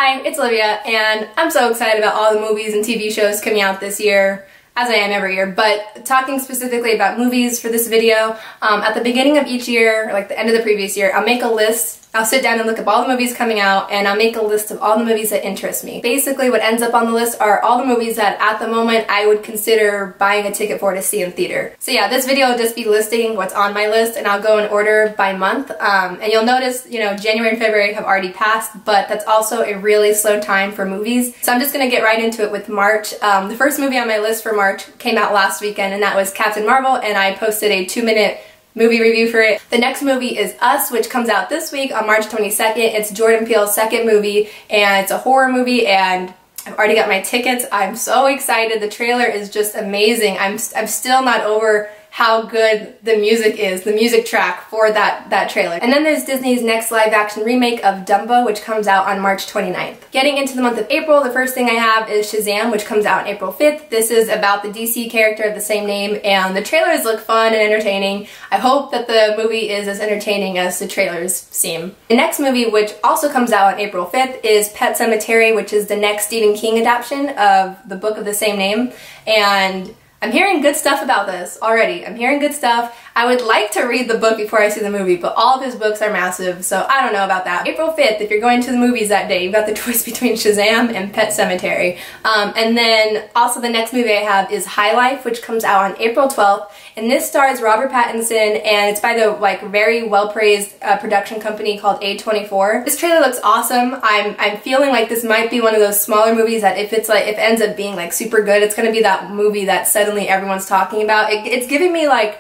Hi, it's Olivia, and I'm so excited about all the movies and TV shows coming out this year, as I am every year, but talking specifically about movies for this video, at the beginning of each year, or like the end of the previous year, I'll make a list. I'll sit down and look up all the movies coming out, and I'll make a list of all the movies that interest me. Basically, what ends up on the list are all the movies that, at the moment, I would consider buying a ticket for to see in theater. So yeah, this video will just be listing what's on my list, and I'll go in order by month. And you'll notice, you know, January and February have already passed, but that's also a really slow time for movies. So I'm just gonna get right into it with March. The first movie on my list for March came out last weekend, and that was Captain Marvel, and I posted a 2-minute movie review for it. The next movie is Us, which comes out this week on March 22nd. It's Jordan Peele's second movie, and it's a horror movie, and I've already got my tickets. I'm so excited. The trailer is just amazing. I'm still not over how good the music is, the music track for that trailer. And then there's Disney's next live-action remake of Dumbo, which comes out on March 29th. Getting into the month of April, the first thing I have is Shazam, which comes out on April 5th. This is about the DC character of the same name, and the trailers look fun and entertaining. I hope that the movie is as entertaining as the trailers seem. The next movie, which also comes out on April 5th, is Pet Sematary, which is the next Stephen King adaptation of the book of the same name, and I'm hearing good stuff about this already. I'm hearing good stuff. I would like to read the book before I see the movie, but all of his books are massive, so I don't know about that. April 5th, if you're going to the movies that day, you've got the choice between Shazam and Pet Sematary. And then also the next movie I have is High Life, which comes out on April 12th, and this stars Robert Pattinson, and it's by the very well-praised production company called A24. This trailer looks awesome. I'm feeling like this might be one of those smaller movies that if it ends up being like super good, it's gonna be that movie that suddenly everyone's talking about. It's giving me like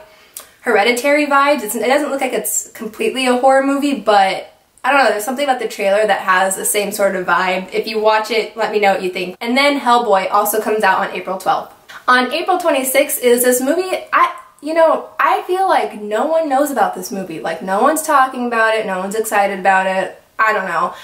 Hereditary vibes. It doesn't look like it's completely a horror movie, but I don't know, there's something about the trailer that has the same sort of vibe. If you watch it, let me know what you think. And then Hellboy also comes out on April 12th. On April 26th is this movie, I feel like no one knows about this movie. Like, no one's talking about it, no one's excited about it. I don't know.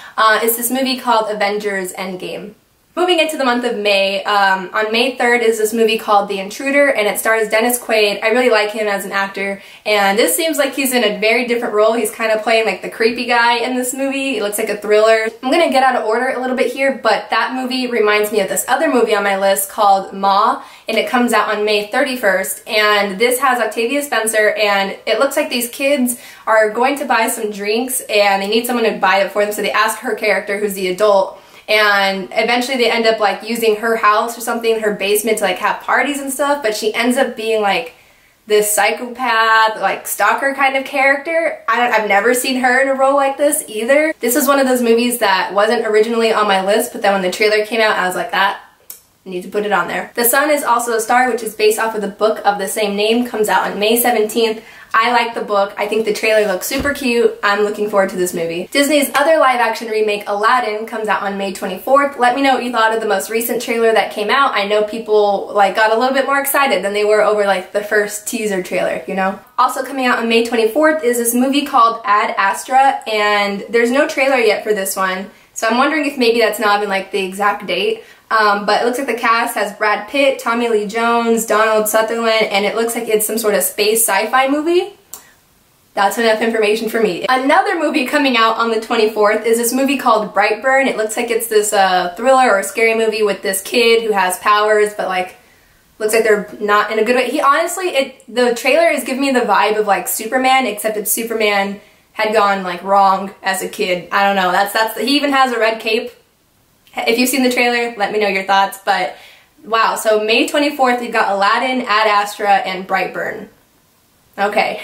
It's this movie called Avengers Endgame. Moving into the month of May, on May 3rd is this movie called The Intruder, and it stars Dennis Quaid. I really like him as an actor, and this seems like he's in a very different role. He's kind of playing like the creepy guy in this movie. It looks like a thriller. I'm gonna get out of order a little bit here, but that movie reminds me of this other movie on my list called Ma, and it comes out on May 31st, and this has Octavia Spencer, and it looks like these kids are going to buy some drinks, and they need someone to buy it for them, so they ask her character, who's the adult, and eventually they end up like using her house or something, her basement, to like have parties and stuff, but she ends up being like this psychopath, like stalker kind of character. I've never seen her in a role like this either. This is one of those movies that wasn't originally on my list, but then when the trailer came out, I was like, I need to put it on there. The Sun Is Also a Star, which is based off of the book of the same name, comes out on May 17th. I like the book. I think the trailer looks super cute. I'm looking forward to this movie. Disney's other live-action remake, Aladdin, comes out on May 24th. Let me know what you thought of the most recent trailer that came out. I know people like got a little bit more excited than they were over like the first teaser trailer, you know? Also coming out on May 24th is this movie called Ad Astra, and there's no trailer yet for this one, so I'm wondering if maybe that's not even like the exact date. But it looks like the cast has Brad Pitt, Tommy Lee Jones, Donald Sutherland, and it looks like it's some sort of space sci-fi movie. That's enough information for me. Another movie coming out on the 24th is this movie called Brightburn. It looks like it's this thriller or scary movie with this kid who has powers, but like looks like they're not in a good way. The trailer is giving me the vibe of like Superman, except it's Superman had gone like wrong as a kid. I don't know. He even has a red cape. If you've seen the trailer, let me know your thoughts, but wow, so May 24th you've got Aladdin, Ad Astra, and Brightburn. Okay.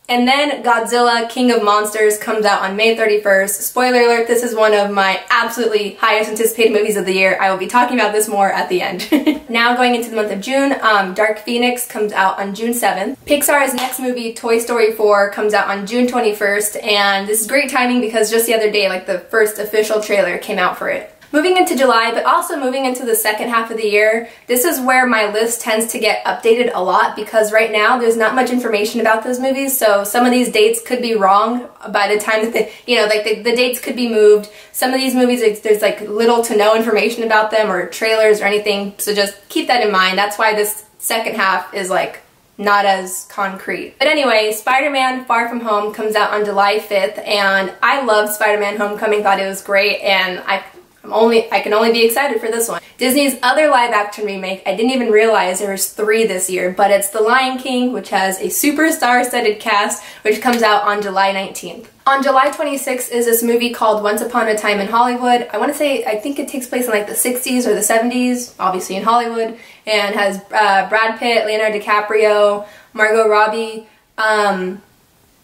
And then Godzilla, King of Monsters comes out on May 31st. Spoiler alert, this is one of my absolutely highest anticipated movies of the year. I will be talking about this more at the end. Now going into the month of June, Dark Phoenix comes out on June 7th. Pixar's next movie, Toy Story 4, comes out on June 21st, and this is great timing because just the other day, like the first official trailer came out for it. Moving into July, but also moving into the second half of the year, this is where my list tends to get updated a lot because right now there's not much information about those movies, so some of these dates could be wrong by the time that the dates could be moved. Some of these movies, there's like little to no information about them or trailers or anything, so just keep that in mind. That's why this second half is like not as concrete. But anyway, Spider-Man Far From Home comes out on July 5th, and I loved Spider-Man Homecoming, thought it was great, and I'm I can only be excited for this one. Disney's other live action remake, I didn't even realize there was 3 this year, but it's The Lion King, which has a super star-studded cast, which comes out on July 19th. On July 26th is this movie called Once Upon a Time in Hollywood. I think it takes place in like the 60s or the 70s, obviously in Hollywood, and has Brad Pitt, Leonardo DiCaprio, Margot Robbie. I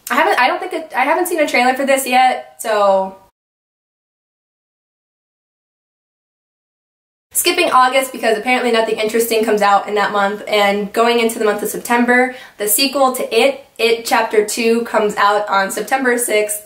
haven't seen a trailer for this yet, so skipping August because apparently nothing interesting comes out in that month, and going into the month of September, the sequel to It Chapter 2 comes out on September 6th.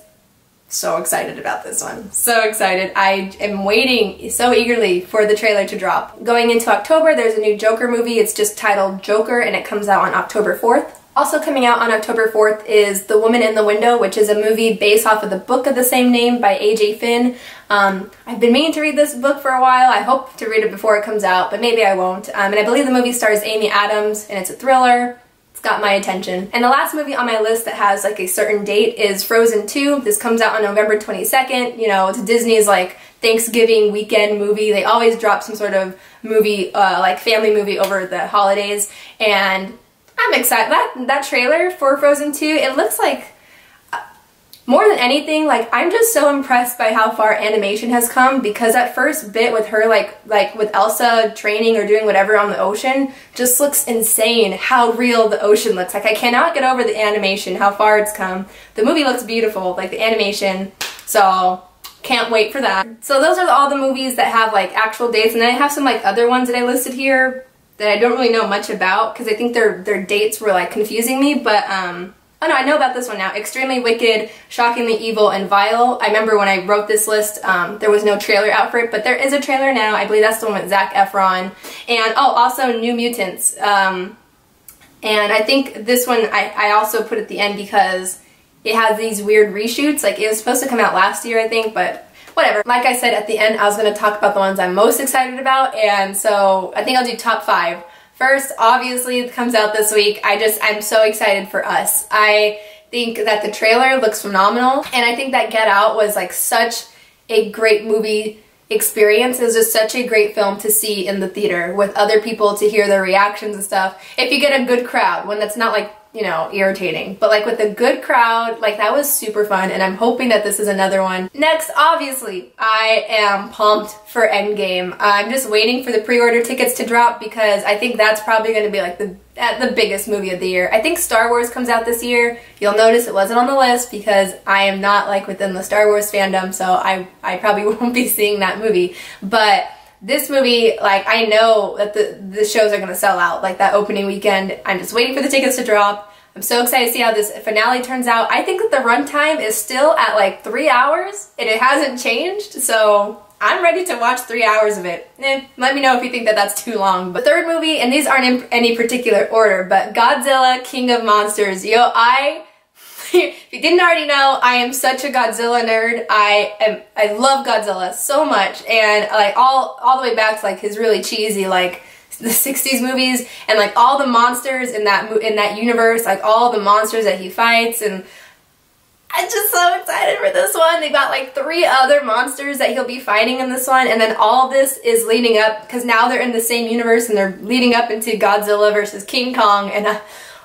So excited about this one. So excited. I am waiting so eagerly for the trailer to drop. Going into October, there's a new Joker movie. It's just titled Joker, and it comes out on October 4th. Also coming out on October 4th is The Woman in the Window, which is a movie based off of the book of the same name by A.J. Finn. I've been meaning to read this book for a while. I hope to read it before it comes out, but maybe I won't. And I believe the movie stars Amy Adams, and it's a thriller. It's got my attention. And the last movie on my list that has like a certain date is Frozen 2. This comes out on November 22nd. You know, it's Disney's like Thanksgiving weekend movie. They always drop some sort of movie, like family movie over the holidays, and I'm excited. That trailer for Frozen 2, it looks like, more than anything, like, I'm just so impressed by how far animation has come, because that first bit with her, like with Elsa training or doing whatever on the ocean, just looks insane how real the ocean looks. Like, I cannot get over the animation, how far it's come. The movie looks beautiful, like the animation, so can't wait for that. So those are all the movies that have like actual dates, and then I have some like other ones that I listed here that I don't really know much about, because I think their dates were like confusing me, but oh no, I know about this one now. Extremely Wicked, Shockingly Evil, and Vile. I remember when I wrote this list, there was no trailer out for it, but there is a trailer now. I believe that's the one with Zac Efron. And oh, also New Mutants. And I think this one I also put at the end because it has these weird reshoots. Like, it was supposed to come out last year, I think, but whatever. Like I said, at the end, I was going to talk about the ones I'm most excited about, and so I think I'll do top 5. First, obviously, it comes out this week. I'm so excited for Us. I think that the trailer looks phenomenal, and I think that Get Out was like such a great movie experience. It was just such a great film to see in the theater with other people, to hear their reactions and stuff. If you get a good crowd, one that's not like, you know, irritating, but like with a good crowd, like that was super fun, and I'm hoping that this is another one. Next, obviously, I am pumped for Endgame. I'm just waiting for the pre-order tickets to drop, because I think that's probably going to be like the biggest movie of the year. I think Star Wars comes out this year. You'll notice it wasn't on the list because I am not like within the Star Wars fandom, so I probably won't be seeing that movie. But this movie, like, I know that the shows are going to sell out, like that opening weekend. I'm just waiting for the tickets to drop. I'm so excited to see how this finale turns out. I think that the runtime is still at like 3 hours, and it hasn't changed, so I'm ready to watch 3 hours of it. Let me know if you think that that's too long. But third movie, and these aren't in any particular order, but Godzilla, King of Monsters. Yo, if you didn't already know, I am such a Godzilla nerd. I love Godzilla so much, and like all the way back to like his really cheesy like the 60s movies, and like all the monsters in that universe, like all the monsters that he fights, and I'm just so excited for this one. They've got like 3 other monsters that he'll be fighting in this one, and then all of this is leading up, because now they're in the same universe and they're leading up into Godzilla versus King Kong, and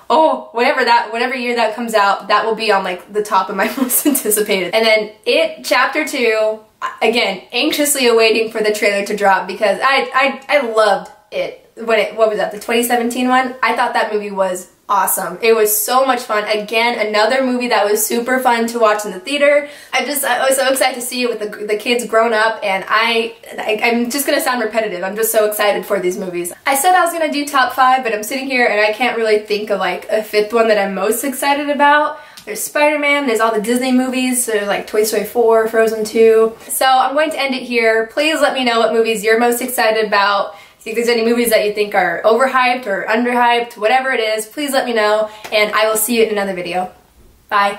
oh, whatever year that comes out, that will be on like the top of my most anticipated. And then It Chapter 2, again, anxiously awaiting for the trailer to drop, because I loved it when what was that, the 2017 one? I thought that movie was awesome. It was so much fun. Again, another movie that was super fun to watch in the theater. I was so excited to see it with the kids grown up, and I'm just gonna sound repetitive. I'm just so excited for these movies. I said I was gonna do top 5, but I'm sitting here and I can't really think of like a 5th one that I'm most excited about. There's Spider-Man, there's all the Disney movies, so there's like Toy Story 4, Frozen 2. So I'm going to end it here. Please let me know what movies you're most excited about. If there's any movies that you think are overhyped or underhyped, whatever it is, please let me know, and I will see you in another video. Bye.